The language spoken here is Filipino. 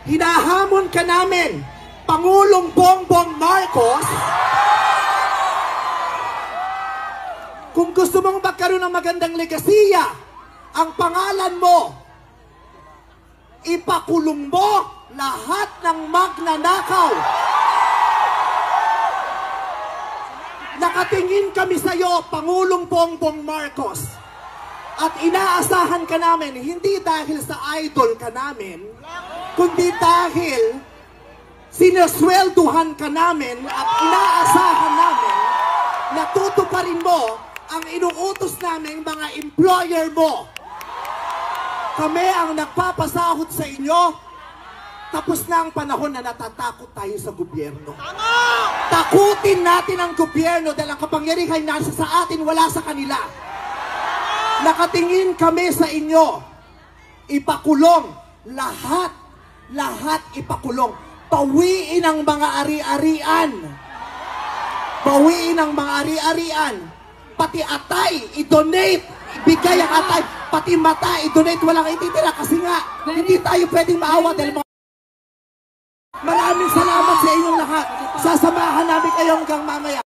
hinahamon ka namin, Pangulong Bongbong Marcos, kung gusto mong magkaroon ng magandang legasiya, ang pangalan mo, ipakulong mo lahat ng magnanakaw. Nakatingin kami sa iyo, Pangulong Bongbong Marcos, at inaasahan ka namin, hindi dahil sa idol ka namin, kundi dahil sinaswelduhan ka namin at inaasahan namin na tutuparin mo ang inuutos namin mga employer mo. Kami ang nagpapasahod sa inyo. Tapos na ang panahon na natatakot tayo sa gobyerno. Takutin natin ang gobyerno dahil ang kapangyarihan nasa sa atin, wala sa kanila. Nakatingin kami sa inyo. Ipakulong. Lahat ipakulong. Bawiin ang mga ari-arian. Bawiin ang mga ari-arian. Pati atay, i-donate. Ibigay ang atay. Pati mata, i-donate. Walang ititira kasi nga, hindi tayo pwedeng maawa dahil maraming salamat sa inyong lahat. Sasamahan namin kayo hanggang mamaya.